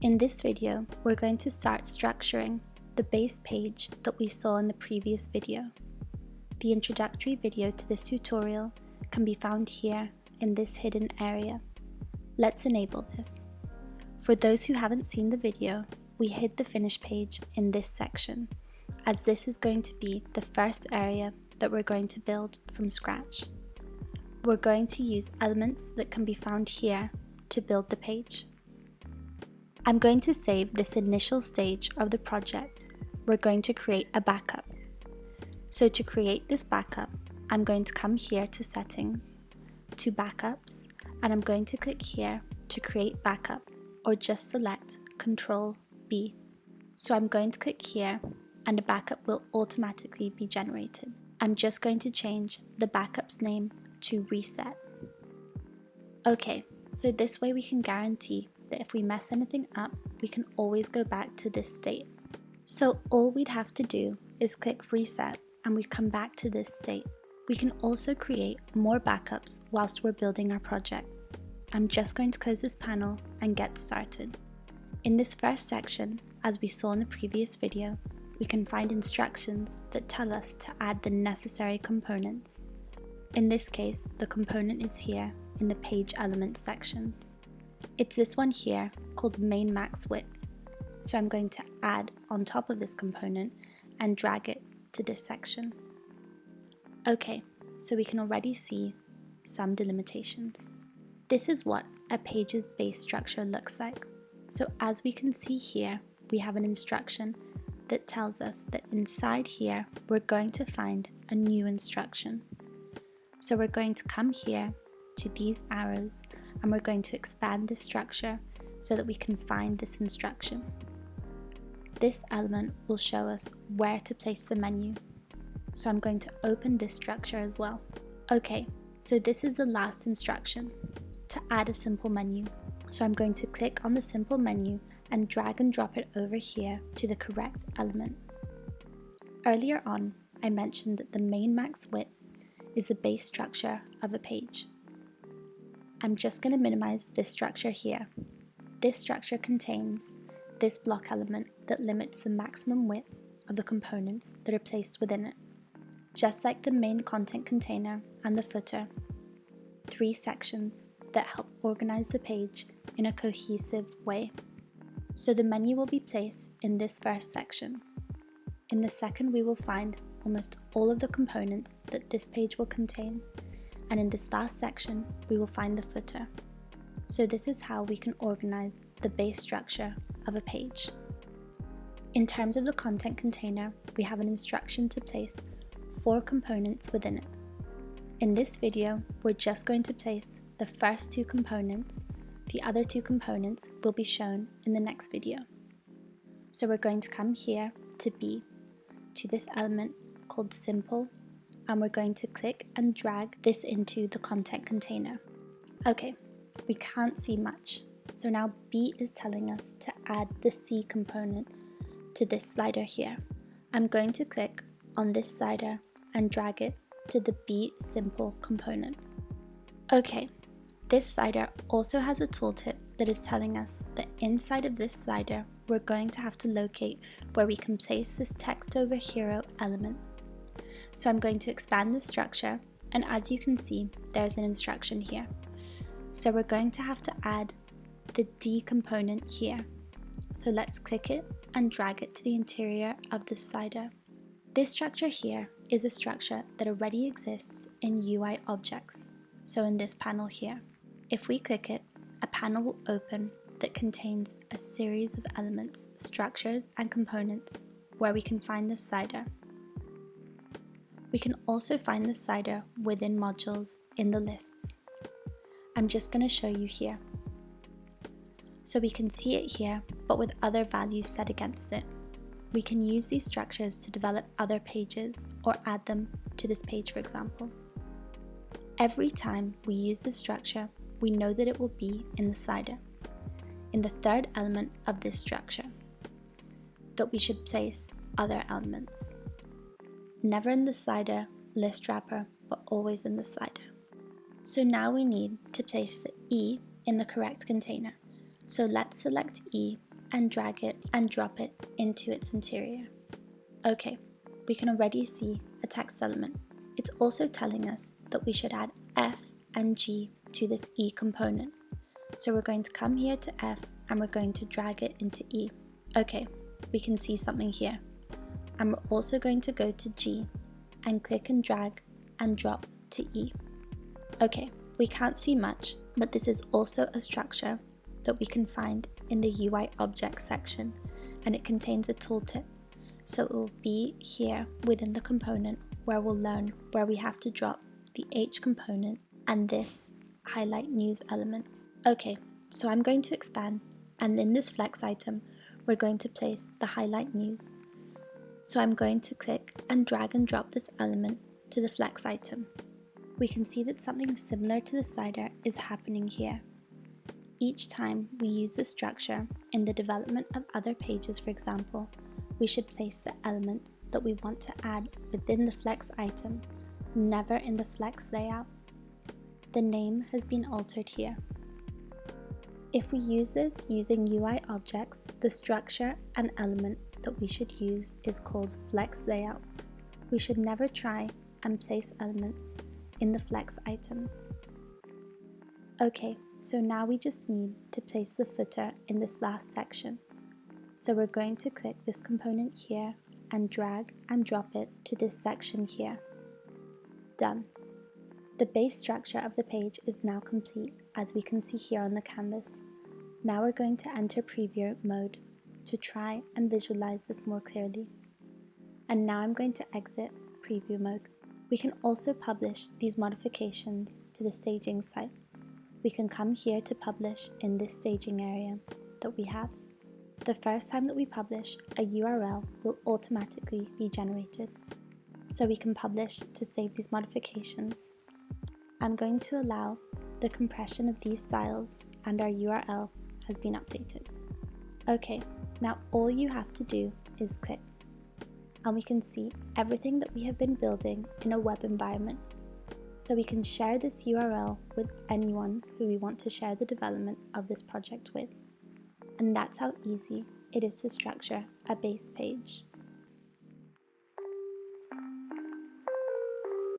In this video, we're going to start structuring the base page that we saw in the previous video. The introductory video to this tutorial can be found here in this hidden area. Let's enable this. For those who haven't seen the video, we hid the finish page in this section, as this is going to be the first area that we're going to build from scratch. We're going to use elements that can be found here to build the page. I'm going to save this initial stage of the project. We're going to create a backup. So to create this backup, I'm going to come here to Settings, to Backups, and I'm going to click here to create backup, or just select Ctrl B. So I'm going to click here and a backup will automatically be generated. I'm just going to change the backup's name to Reset. Okay, so this way we can guarantee that if we mess anything up, we can always go back to this state. So all we'd have to do is click Reset and we'd come back to this state. We can also create more backups whilst we're building our project. I'm just going to close this panel and get started. In this first section, as we saw in the previous video, we can find instructions that tell us to add the necessary components. In this case, the component is here in the page elements sections. It's this one here called main max width. So I'm going to add on top of this component and drag it to this section. Okay, so we can already see some delimitations. This is what a page's base structure looks like. So as we can see here, we have an instruction that tells us that inside here, we're going to find a new instruction. So we're going to come here to these arrows and we're going to expand this structure so that we can find this instruction. This element will show us where to place the menu. So I'm going to open this structure as well. Okay, so this is the last instruction, to add a simple menu. So I'm going to click on the simple menu and drag and drop it over here to the correct element. Earlier on, I mentioned that the main max width is the base structure of a page. I'm just going to minimize this structure here. This structure contains this block element that limits the maximum width of the components that are placed within it. Just like the main content container and the footer, 3 sections that help organize the page in a cohesive way. So the menu will be placed in this first section. In the second, we will find almost all of the components that this page will contain. And in this last section, we will find the footer. So this is how we can organize the base structure of a page. In terms of the content container, we have an instruction to place 4 components within it. In this video, we're just going to place the first 2 components. The other 2 components will be shown in the next video. So we're going to come here to B, to this element called Simple, and we're going to click and drag this into the content container. Okay, we can't see much. So now B is telling us to add the C component to this slider here. I'm going to click on this slider and drag it to the B Simple component. Okay, this slider also has a tooltip that is telling us that inside of this slider, we're going to have to locate where we can place this text over hero element. So I'm going to expand the structure, and as you can see, there's an instruction here. So we're going to have to add the D component here. So let's click it and drag it to the interior of the slider. This structure here is a structure that already exists in UI objects. So in this panel here, if we click it, a panel will open that contains a series of elements, structures, and components where we can find the slider. We can also find the slider within modules in the lists. I'm just going to show you here. So we can see it here, but with other values set against it. We can use these structures to develop other pages or add them to this page, for example. Every time we use this structure, we know that it will be in the slider, in the third element of this structure, that we should place other elements. Never in the slider, list wrapper, but always in the slider. So now we need to place the E in the correct container. So let's select E and drag it and drop it into its interior. Okay, we can already see a text element. It's also telling us that we should add F and G to this E component. So we're going to come here to F and we're going to drag it into E. Okay, we can see something here. And we're also going to go to G and click and drag and drop to E. Okay, we can't see much, but this is also a structure that we can find in the UI objects section, and it contains a tooltip. So it will be here within the component where we'll learn where we have to drop the H component and this highlight news element. Okay, so I'm going to expand, and in this flex item, we're going to place the highlight news. So I'm going to click and drag and drop this element to the flex item. We can see that something similar to the slider is happening here. Each time we use this structure in the development of other pages, for example, we should place the elements that we want to add within the flex item, never in the flex layout. The name has been altered here. If we use this using UI objects, the structure and element that we should use is called flex layout. We should never try and place elements in the flex items. Okay, so now we just need to place the footer in this last section. So we're going to click this component here and drag and drop it to this section here. Done. The base structure of the page is now complete, as we can see here on the canvas. Now we're going to enter preview mode to try and visualize this more clearly. And now I'm going to exit preview mode. We can also publish these modifications to the staging site. We can come here to publish in this staging area that we have. The first time that we publish, a URL will automatically be generated. So we can publish to save these modifications. I'm going to allow the compression of these styles, and our URL has been updated. Okay, now all you have to do is click, and we can see everything that we have been building in a web environment. So we can share this URL with anyone who we want to share the development of this project with. And that's how easy it is to structure a base page.